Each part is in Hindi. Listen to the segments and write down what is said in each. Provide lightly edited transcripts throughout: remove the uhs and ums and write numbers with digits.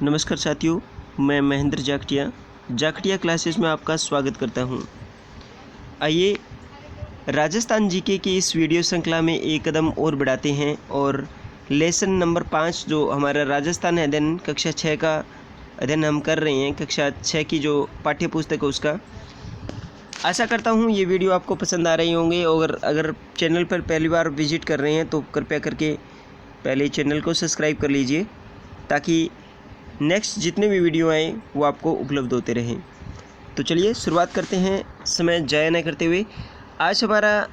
नमस्कार साथियों, मैं महेंद्र जाखटिया क्लासेस में आपका स्वागत करता हूं। आइए राजस्थान जीके की इस वीडियो श्रृंखला में एक कदम और बढ़ाते हैं और लेसन नंबर 5 जो हमारा राजस्थान अध्ययन कक्षा 6 का अध्ययन हम कर रहे हैं, कक्षा 6 की जो पाठ्य पुस्तक है उसका। आशा करता हूं ये वीडियो आपको पसंद आ रही होंगे और अगर चैनल पर पहली बार विजिट कर रहे हैं तो कृपया करके पहले चैनल को सब्सक्राइब कर लीजिए ताकि नेक्स्ट जितने भी वीडियो आए वो आपको उपलब्ध होते रहें। तो चलिए शुरुआत करते हैं समय जाया न करते हुए। आज हमारा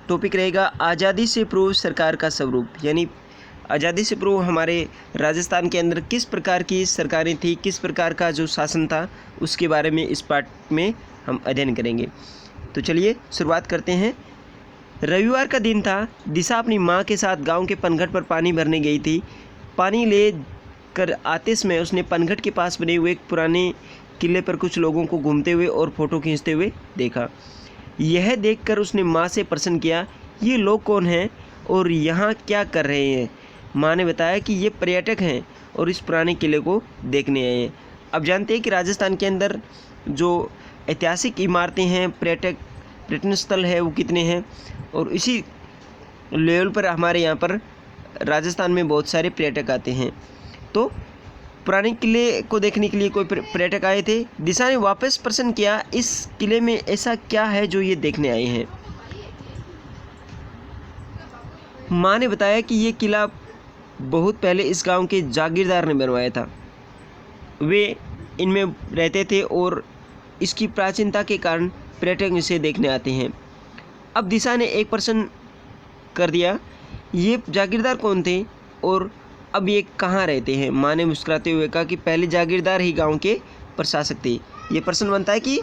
टॉपिक रहेगा आज़ादी से पूर्व सरकार का स्वरूप, यानी आज़ादी से पूर्व हमारे राजस्थान के अंदर किस प्रकार की सरकारें थी, किस प्रकार का जो शासन था उसके बारे में इस पाठ में हम अध्ययन करेंगे। तो चलिए शुरुआत करते हैं। रविवार का दिन था। दिशा अपनी माँ के साथ गांव के पनघट पर पानी भरने गई थी। पानी ले कर आते समय उसने पनघट के पास बने हुए एक पुराने किले पर कुछ लोगों को घूमते हुए और फोटो खींचते हुए देखा। यह देखकर उसने माँ से प्रश्न किया, ये लोग कौन हैं और यहाँ क्या कर रहे हैं? माँ ने बताया कि ये पर्यटक हैं और इस पुराने किले को देखने आए हैं। अब जानते हैं कि राजस्थान के अंदर जो ऐतिहासिक इमारतें हैं, पर्यटन स्थल है वो कितने हैं, और इसी लेवल पर हमारे यहाँ पर राजस्थान में बहुत सारे पर्यटक आते हैं। तो पुराने किले को देखने के लिए कोई पर्यटक आए थे। दिशा ने वापस प्रश्न किया, इस किले में ऐसा क्या है जो ये देखने आए हैं? माँ ने बताया कि ये किला बहुत पहले इस गांव के जागीरदार ने बनवाया था। वे इनमें रहते थे और इसकी प्राचीनता के कारण पर्यटक इसे देखने आते हैं। अब दिशा ने एक प्रश्न कर दिया, ये जागीरदार कौन थे और अब ये कहाँ रहते हैं? माँ ने मुस्कुराते हुए कहा कि पहले जागीरदार ही गांव के प्रशासक थे। ये प्रश्न बनता है कि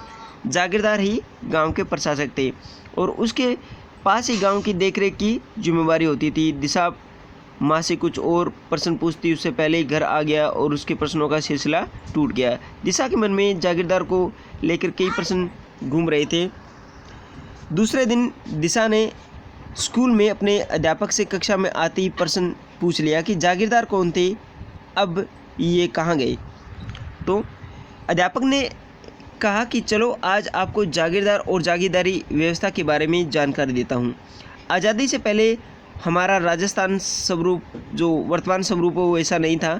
जागीरदार ही गांव के प्रशासक थे और उसके पास ही गांव की देखरेख की जिम्मेवारी होती थी। दिशा माँ से कुछ और प्रश्न पूछती उससे पहले ही घर आ गया और उसके प्रश्नों का सिलसिला टूट गया। दिशा के मन में जागीरदार को लेकर कई प्रश्न घूम रहे थे। दूसरे दिन दिशा ने स्कूल में अपने अध्यापक से कक्षा में आते ही प्रश्न पूछ लिया कि जागीरदार कौन थे, अब ये कहाँ गए? तो अध्यापक ने कहा कि चलो आज आपको जागीरदार और जागीरदारी व्यवस्था के बारे में जानकारी देता हूँ। आज़ादी से पहले हमारा राजस्थान स्वरूप जो वर्तमान स्वरूप है वो ऐसा नहीं था,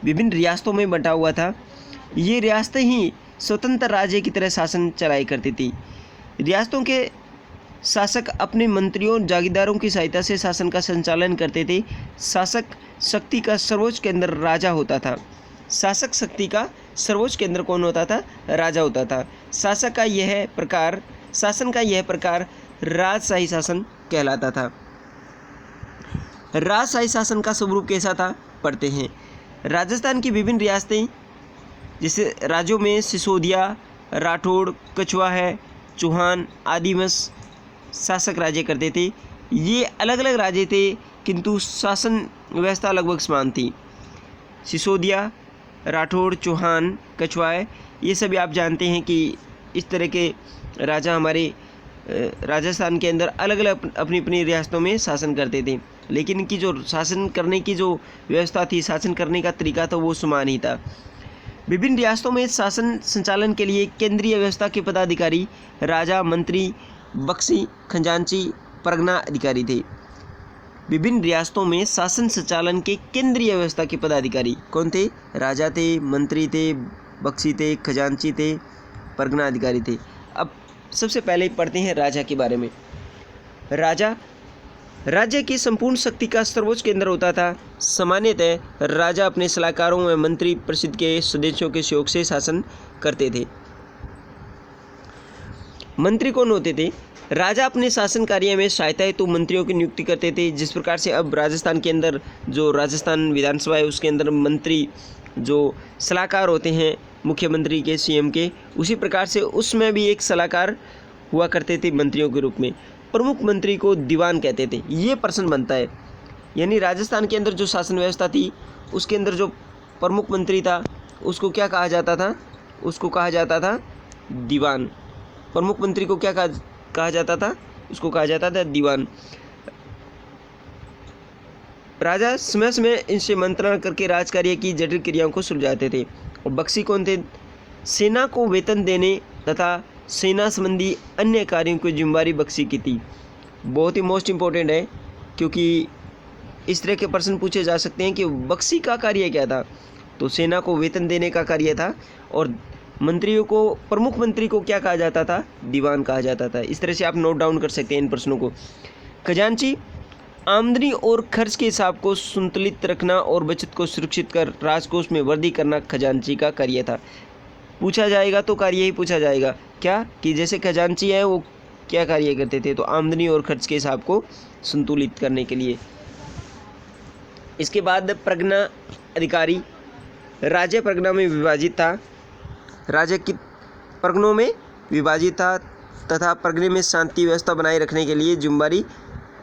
विभिन्न रियासतों में बंटा हुआ था। ये रियासतें ही स्वतंत्र राज्य की तरह शासन चलाया करती थी। रियासतों के शासक अपने मंत्रियों जागीरदारों की सहायता से शासन का संचालन करते थे। शासक शक्ति का सर्वोच्च केंद्र राजा होता था। शासक शक्ति का सर्वोच्च केंद्र कौन होता था? राजा होता था। शासन का यह प्रकार राजशाही शासन कहलाता था। राजशाही शासन का स्वरूप कैसा था, पढ़ते हैं। राजस्थान की विभिन्न रियासतें जैसे राज्यों में सिसोदिया, राठौड़, कछवा है, चौहान आदि में शासक राज्य करते थे। ये अलग अलग राज्य थे किंतु शासन व्यवस्था लगभग समान थी। सिसोदिया, राठौड़, चौहान, कछवाए, ये सभी आप जानते हैं कि इस तरह के राजा हमारे राजस्थान के अंदर अलग अलग अपनी अपनी रियासतों में शासन करते थे, लेकिन इनकी जो शासन करने की जो व्यवस्था थी, शासन करने का तरीका था वो समान ही था। विभिन्न रियासतों में शासन संचालन के लिए केंद्रीय व्यवस्था के पदाधिकारी राजा, मंत्री, बख्शी, खजांची, परगना अधिकारी थे। विभिन्न रियासतों में शासन संचालन के केंद्रीय व्यवस्था के पदाधिकारी कौन थे? राजा थे, मंत्री थे, बख्शी थे, खजांची थे, परगना अधिकारी थे। अब सबसे पहले पढ़ते हैं राजा के बारे में। राजा राज्य की संपूर्ण शक्ति का सर्वोच्च केंद्र होता था। सामान्यतः राजा अपने सलाहकारों व मंत्री परिषद के सदस्यों के सहयोग से शासन करते थे। मंत्री कौन होते थे? राजा अपने शासन कार्य में सहायता हेतु मंत्रियों की नियुक्ति करते थे। जिस प्रकार से अब राजस्थान के अंदर जो राजस्थान विधानसभा है उसके अंदर मंत्री जो सलाहकार होते हैं मुख्यमंत्री के, सीएम के, उसी प्रकार से उसमें भी एक सलाहकार हुआ करते थे मंत्रियों के रूप में। प्रमुख मंत्री को दीवान कहते थे। ये प्रश्न बनता है, यानी राजस्थान के अंदर जो शासन व्यवस्था थी उसके अंदर जो प्रमुख मंत्री था उसको क्या कहा जाता था? उसको कहा जाता था दीवान। प्रमुख मंत्री को क्या कहा जाता था? उसको कहा जाता था दीवान। राजा समय समय इनसे मंत्रणा करके राजकार्य की जटिल क्रियाओं को सुलझाते थे। और बख्शी कौन थे? सेना को वेतन देने तथा सेना संबंधी अन्य कार्यों की जिम्मेदारी बख्शी की थी। बहुत ही मोस्ट इम्पोर्टेंट है, क्योंकि इस तरह के प्रश्न पूछे जा सकते हैं कि बख्शी का कार्य क्या था। तो सेना को वेतन देने का कार्य था, और मंत्रियों को, प्रमुख मंत्री को क्या कहा जाता था? दीवान कहा जाता था। इस तरह से आप नोट डाउन कर सकते हैं इन प्रश्नों को। खजांची आमदनी और खर्च के हिसाब को संतुलित रखना और बचत को सुरक्षित कर राजकोष में वृद्धि करना खजांची का कार्य था। पूछा जाएगा तो कार्य ही पूछा जाएगा, क्या कि जैसे खजांची है वो क्या कार्य करते थे? तो आमदनी और खर्च के हिसाब को संतुलित करने के लिए। इसके बाद प्रज्ञा अधिकारी राज्य प्रज्ञा में विभाजित था। राज्य की प्रज्ञों में विभाजित था तथा प्रज्ञा में शांति व्यवस्था बनाए रखने के लिए जिम्मेदारी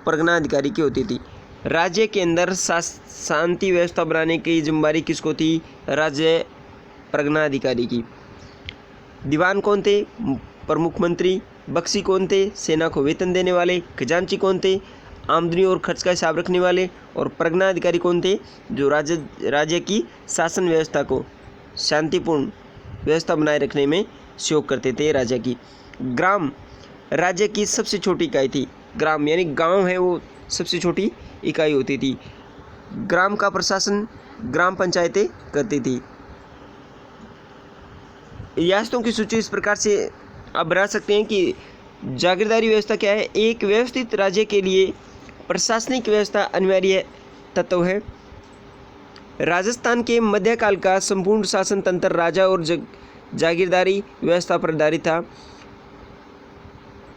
प्रज्ञा अधिकारी की होती थी। राज्य के अंदर शांति व्यवस्था बनाने की जिम्मेदारी किसको थी? राज्य प्रज्ञा अधिकारी की। दीवान कौन थे? प्रमुख मंत्री। बख्शी कौन थे? सेना को वेतन देने वाले। खजांची कौन थे? आमदनी और खर्च का हिसाब रखने वाले। और प्रज्ञा अधिकारी कौन थे? जो राज्य की शासन व्यवस्था को, शांतिपूर्ण व्यवस्था बनाए रखने में सहयोग करते थे राज्य की। ग्राम राज्य की सबसे छोटी इकाई थी। ग्राम यानी गांव है, वो सबसे छोटी इकाई होती थी। ग्राम का प्रशासन ग्राम पंचायतें करती थी। रियासतों की सूची इस प्रकार से आप बना सकते हैं कि जागीरदारी व्यवस्था क्या है? एक व्यवस्थित राज्य के लिए प्रशासनिक व्यवस्था अनिवार्य तत्व है। राजस्थान के मध्यकाल का संपूर्ण शासन तंत्र राजा और जागीरदारी व्यवस्था पर आधारित था।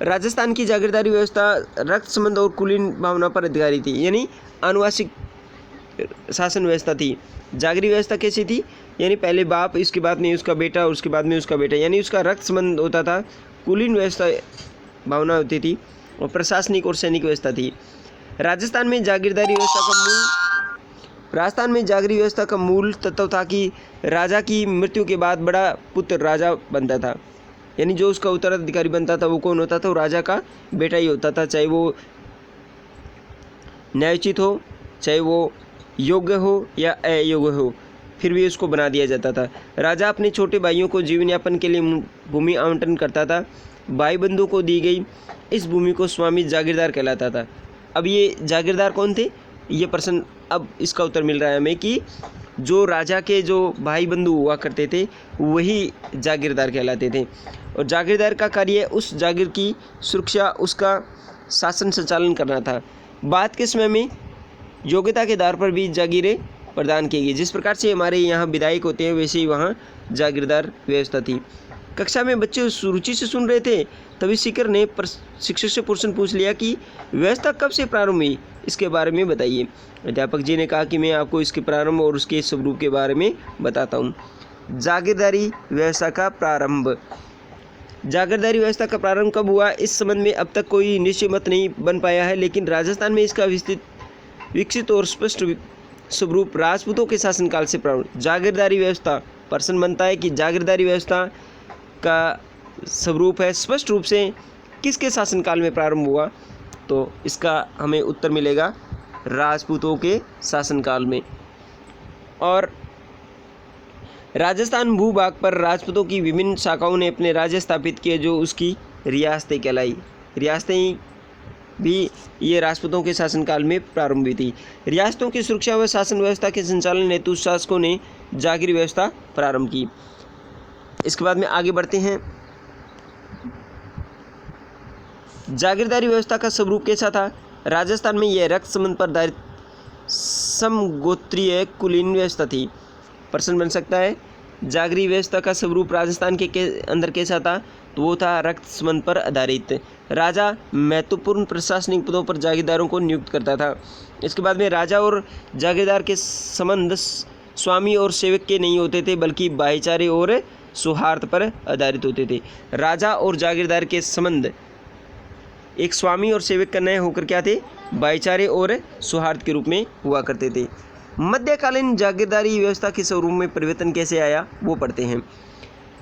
राजस्थान की जागीरदारी व्यवस्था रक्त संबंध और कुलीन भावना पर आधारित थी, यानी आनुवंशिक शासन व्यवस्था थी। जागीरी व्यवस्था कैसी थी? यानी पहले बाप, इसके बाद में उसका बेटा, और उसके बाद में उसका बेटा, यानी उसका रक्त संबंध होता था। कुलीन व्यवस्था भावना होती थी, और प्रशासनिक और सैनिक व्यवस्था थी। राजस्थान में जागीरदारी व्यवस्था का मूल तत्व था कि राजा की मृत्यु के बाद बड़ा पुत्र राजा बनता था, यानी जो उसका उत्तराधिकारी बनता था वो कौन होता था? वो राजा का बेटा ही होता था, चाहे वो न्यायोचित हो, चाहे वो योग्य हो या अयोग्य हो, फिर भी उसको बना दिया जाता था। राजा अपने छोटे भाइयों को जीवन यापन के लिए भूमि आवंटन करता था। भाई बंधु को दी गई इस भूमि को स्वामी जागीरदार कहलाता था। अब ये जागीरदार कौन थे? ये प्रश्न, अब इसका उत्तर मिल रहा है हमें कि जो राजा के जो भाई बंधु हुआ करते थे वही जागीरदार कहलाते थे। और जागीरदार का कार्य उस जागीर की सुरक्षा, उसका शासन संचालन करना था। बाद के समय में योग्यता के आधार पर भी जागीरें प्रदान की गई। जिस प्रकार से हमारे यहाँ विधायक होते हैं, वैसे ही वहाँ जागीरदार व्यवस्था थी। कक्षा में बच्चे रुचि से सुन रहे थे, तभी शिक्षक ने शिक्षक से प्रश्न पूछ लिया कि व्यवस्था कब से प्रारंभ हुई, इसके बारे में बताइए। अध्यापक जी ने कहा कि मैं आपको इसके प्रारंभ और उसके स्वरूप के बारे में बताता हूँ। जागीरदारी व्यवस्था का प्रारंभ। जागीरदारी व्यवस्था का प्रारंभ कब हुआ, इस संबंध में अब तक कोई निश्चित मत नहीं बन पाया है, लेकिन राजस्थान में इसका विकसित और स्पष्ट स्वरूप राजपूतों के शासनकाल से प्रारंभ। जागीरदारी व्यवस्था, प्रश्न बनता है कि जागीरदारी व्यवस्था का स्वरूप है स्पष्ट रूप से किसके शासनकाल में प्रारंभ हुआ? तो इसका हमें उत्तर मिलेगा राजपूतों के शासनकाल में। और राजस्थान भूभाग पर राजपूतों की विभिन्न शाखाओं ने अपने राज्य स्थापित किए, जो उसकी रियासतें कहलाई। रियासतें भी ये राजपूतों के शासनकाल में प्रारंभ हुई थी। रियासतों की सुरक्षा व शासन व्यवस्था के संचालन हेतु शासकों ने जागीरी व्यवस्था प्रारंभ की। इसके बाद में आगे बढ़ते हैं। जागीरदारी व्यवस्था का स्वरूप कैसा था? राजस्थान में यह रक्त संबंध पर आधारित समगोत्रीय कुलीन व्यवस्था थी। प्रश्न बन सकता है जागीरी व्यवस्था का स्वरूप राजस्थान के अंदर कैसा था? तो वो था रक्त संबंध पर आधारित। राजा महत्वपूर्ण प्रशासनिक पदों पर जागीरदारों को नियुक्त करता था। इसके बाद में राजा और जागीरदार के संबंध स्वामी और सेवक के नहीं होते थे, बल्कि भाईचारे और सौहार्द पर आधारित होते थे। राजा और जागीरदार के संबंध एक स्वामी और सेवक का नए होकर क्या थे? भाईचारे और सौहार्द के रूप में हुआ करते थे। मध्यकालीन जागीरदारी व्यवस्था के स्वरूप में परिवर्तन कैसे आया, वो पढ़ते हैं।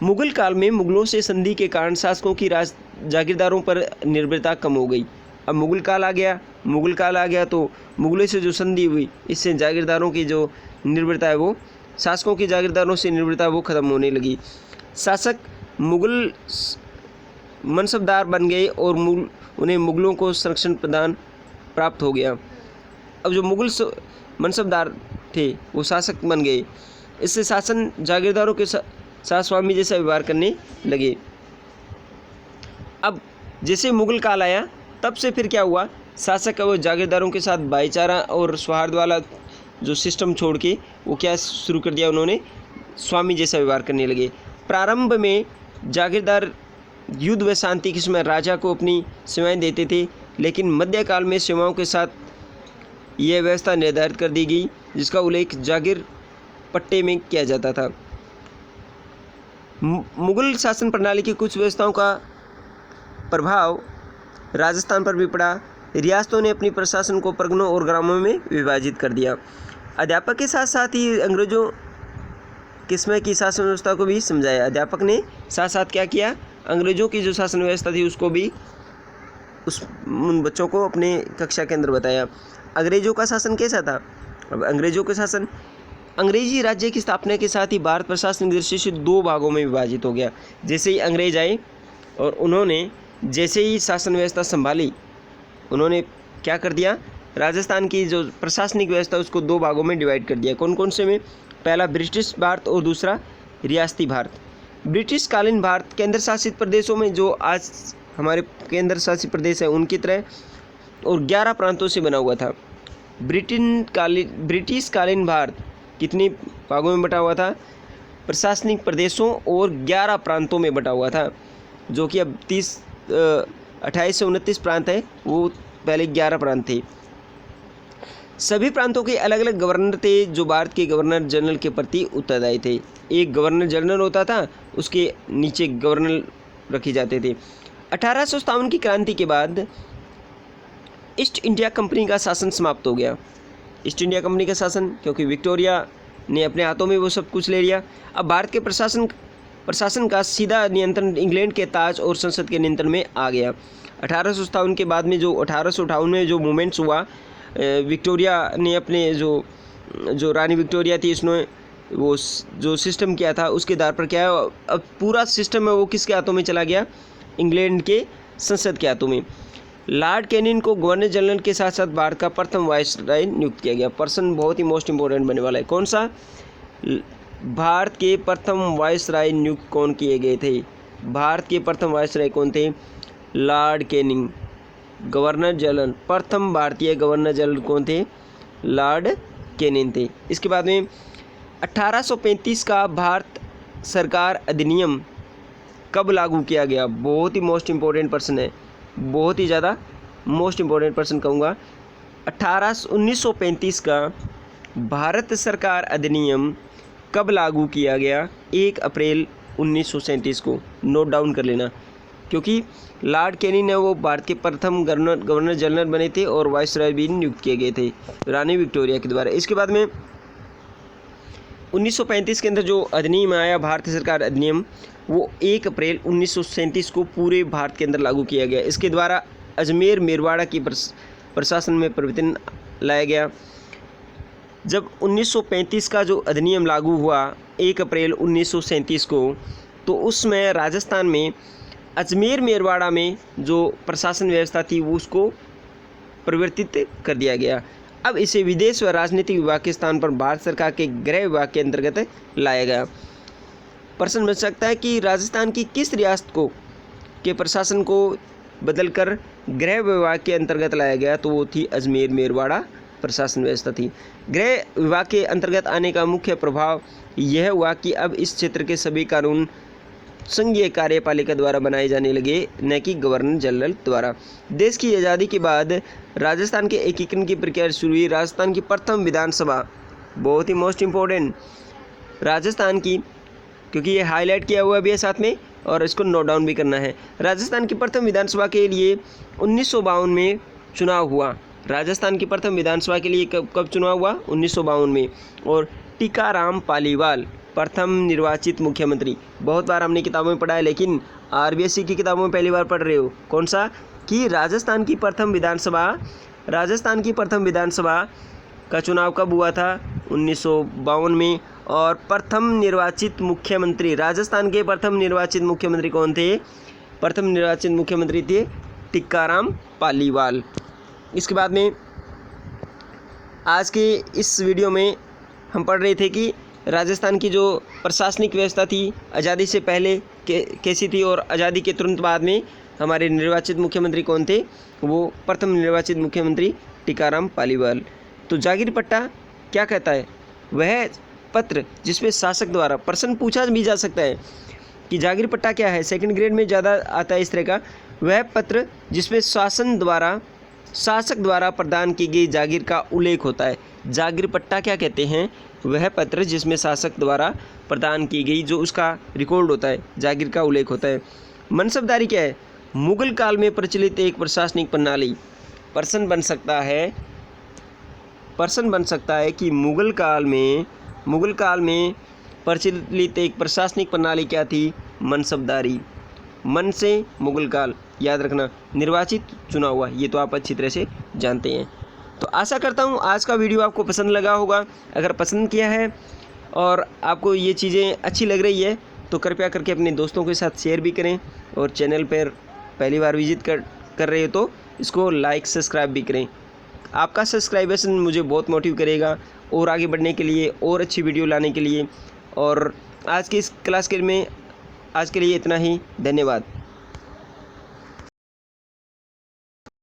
मुगल काल में मुगलों से संधि के कारण शासकों की जागीरदारों पर निर्भरता कम हो गई। अब मुगल काल आ गया तो मुगलों से जो संधि हुई, इससे जागीरदारों की जो निर्भरता है वो, शासकों की जागीरदारों से निर्भरता वो ख़त्म होने लगी। शासक मुगल मनसबदार बन गए और उन्हें मुगलों को संरक्षण प्रदान प्राप्त हो गया। अब जो मुगल मनसबदार थे वो शासक बन गए, इससे शासन जागीरदारों के साथ स्वामी जैसा व्यवहार करने लगे। अब जैसे मुगल काल आया तब से फिर क्या हुआ, शासक वो जागीरदारों के साथ भाईचारा और सौहार्द वाला जो सिस्टम छोड़ के वो क्या शुरू कर दिया, उन्होंने स्वामी जैसा व्यवहार करने लगे। प्रारंभ में जागीरदार युद्ध व शांति के समय राजा को अपनी सेवाएं देते थे, लेकिन मध्यकाल में सेवाओं के साथ यह व्यवस्था निर्धारित कर दी गई, जिसका उल्लेख जागीर पट्टे में किया जाता था। मुगल शासन प्रणाली की कुछ व्यवस्थाओं का प्रभाव राजस्थान पर भी पड़ा। रियासतों ने अपनी प्रशासन को परगनों और ग्रामों में विभाजित कर दिया। अध्यापक के साथ साथ ही अंग्रेजों के समय की शासन व्यवस्था को भी समझाया। अध्यापक ने साथ साथ क्या किया, अंग्रेजों की जो शासन व्यवस्था थी उसको भी उन बच्चों को अपने कक्षा के अंदर बताया। अंग्रेजों का शासन कैसा था? अब अंग्रेजों का शासन अंग्रेजी राज्य की स्थापना के साथ ही भारत प्रशासनिक दृष्टि से दो भागों में विभाजित हो गया। जैसे ही अंग्रेज आए और उन्होंने जैसे ही शासन व्यवस्था संभाली, उन्होंने क्या कर दिया, राजस्थान की जो प्रशासनिक व्यवस्था उसको दो भागों में डिवाइड कर दिया। कौन कौन से में? पहला ब्रिटिश भारत और दूसरा रियासती भारत। ब्रिटिश कालीन भारत केंद्र शासित प्रदेशों में, जो आज हमारे केंद्र शासित प्रदेश है उनकी तरह, और 11 प्रांतों से बना हुआ था। ब्रिटिश कालीन भारत कितने भागों में बटा हुआ था? प्रशासनिक प्रदेशों और 11 प्रांतों में बटा हुआ था, जो कि अब 28 से 29 प्रांत है, वो पहले 11 प्रांत थे। सभी प्रांतों के अलग अलग गवर्नर थे, जो भारत के गवर्नर जनरल के प्रति उत्तरदायी थे। एक गवर्नर जनरल होता था, उसके नीचे गवर्नर रखे जाते थे। 1857 की क्रांति के बाद ईस्ट इंडिया कंपनी का शासन समाप्त हो गया। ईस्ट इंडिया कंपनी का शासन, क्योंकि विक्टोरिया ने अपने हाथों में वो सब कुछ ले लिया। अब भारत के प्रशासन का सीधा नियंत्रण इंग्लैंड के ताज और संसद के नियंत्रण में आ गया। 1857 के बाद में जो 1858 में जो मूवमेंट्स हुआ, विक्टोरिया ने अपने जो रानी विक्टोरिया थी, इसने वो जो सिस्टम किया था उसके आधार पर क्या है, अब पूरा सिस्टम है वो किसके हाथों में चला गया? इंग्लैंड के संसद के हाथों में। लॉर्ड कैनिंग को गवर्नर जनरल के साथ साथ भारत का प्रथम वायसराय नियुक्त किया गया। पर्सन बहुत ही मोस्ट इंपॉर्टेंट बनने वाला है। कौन सा? भारत के प्रथम वायसराय नियुक्त कौन किए गए थे? भारत के प्रथम वायसराय कौन थे? Lord Canning. गवर्नर जनरल, प्रथम भारतीय गवर्नर जनरल कौन थे? लॉर्ड कैनिंग थे। इसके बाद में 1835 का भारत सरकार अधिनियम कब लागू किया गया? बहुत ही मोस्ट इंपॉर्टेंट पर्सन है, बहुत ही ज़्यादा मोस्ट इंपॉर्टेंट पर्सन कहूँगा। 1935 का भारत सरकार अधिनियम कब लागू किया गया? 1 अप्रैल 1937 को। नोट डाउन कर लेना, क्योंकि लॉर्ड कैनिंग ने वो भारत के प्रथम गवर्नर जनरल बने थे और वायसराय भी नियुक्त किए गए थे रानी विक्टोरिया के द्वारा। इसके बाद में 1935 के अंदर जो अधिनियम आया, भारतीय सरकार अधिनियम, वो 1 अप्रैल 1937 को पूरे भारत के अंदर लागू किया गया। इसके द्वारा अजमेर मेरवाड़ा की प्रशासन में परिवर्तन लाया गया। जब 1935 का जो अधिनियम लागू हुआ 1 अप्रैल 1937 को, तो उसमें राजस्थान में अजमेर मेरवाड़ा में जो प्रशासन व्यवस्था थी वो उसको परिवर्तित कर दिया गया। अब इसे विदेश व राजनीतिक विभाग के स्थान पर भारत सरकार के गृह विभाग के अंतर्गत लाया गया। प्रश्न बन सकता है कि राजस्थान की किस रियासत को के प्रशासन को बदलकर गृह विभाग के अंतर्गत लाया गया? तो वो थी अजमेर मेरवाड़ा प्रशासन व्यवस्था थी। गृह विभाग के अंतर्गत आने का मुख्य प्रभाव यह हुआ कि अब इस क्षेत्र के सभी कानून संघीय कार्यपालिका द्वारा बनाए जाने लगे, न कि गवर्नर जनरल द्वारा। देश की आज़ादी के बाद राजस्थान के एकीकरण की प्रक्रिया शुरू हुई। राजस्थान की प्रथम विधानसभा, बहुत ही मोस्ट इम्पोर्टेंट, राजस्थान की, क्योंकि ये हाईलाइट किया हुआ भी है साथ में और इसको नोट डाउन भी करना है। राजस्थान की प्रथम विधानसभा के लिए 1952 में चुनाव हुआ। राजस्थान की प्रथम विधानसभा के लिए कब चुनाव हुआ? 1952 में। और टीकाराम पालीवाल प्रथम निर्वाचित मुख्यमंत्री। बहुत बार हमने किताबों में पढ़ा है, लेकिन आरबीएससी की किताबों में पहली बार पढ़ रहे हो। कौन सा? कि राजस्थान की प्रथम विधानसभा का चुनाव कब हुआ था? 1952 में। और प्रथम निर्वाचित मुख्यमंत्री, राजस्थान के प्रथम निर्वाचित मुख्यमंत्री कौन थे? प्रथम निर्वाचित मुख्यमंत्री थे टिक्काराम पालीवाल। इसके बाद में आज के इस वीडियो में हम पढ़ रहे थे कि राजस्थान की जो प्रशासनिक व्यवस्था थी आज़ादी से पहले कैसी थी और आज़ादी के तुरंत बाद में हमारे निर्वाचित मुख्यमंत्री कौन थे? वो प्रथम निर्वाचित मुख्यमंत्री टिक्काराम पालीवाल। तो जागीर पट्टा क्या कहता है? वह पत्र जिसमें शासक द्वारा, प्रश्न पूछा भी जा सकता है कि जागीर पट्टा क्या है, सेकंड ग्रेड में ज़्यादा आता है इस तरह का। वह पत्र जिसमें शासक द्वारा प्रदान की गई जागीर का उल्लेख होता है। जागीर पट्टा क्या कहते हैं? वह पत्र जिसमें शासक द्वारा प्रदान की गई जो उसका रिकॉर्ड होता है, जागीर का उल्लेख होता है। मनसबदारी क्या है? मुगल काल में प्रचलित एक प्रशासनिक प्रणाली। प्रश्न बन सकता है कि मुगल काल में प्रचलित एक प्रशासनिक प्रणाली क्या थी? मनसबदारी। मन से मुगल काल, याद रखना, निर्वाचित चुना हुआ, ये तो आप अच्छी तरह से जानते हैं। तो आशा करता हूँ आज का वीडियो आपको पसंद लगा होगा। अगर पसंद किया है और आपको ये चीज़ें अच्छी लग रही है तो कृपया करके अपने दोस्तों के साथ शेयर भी करें, और चैनल पर पहली बार विजिट कर रहे हो तो इसको लाइक सब्सक्राइब भी करें। आपका सब्सक्राइबेशन मुझे बहुत मोटिव करेगा और आगे बढ़ने के लिए, और अच्छी वीडियो लाने के लिए। और आज के इस क्लास के लिए इतना ही। धन्यवाद।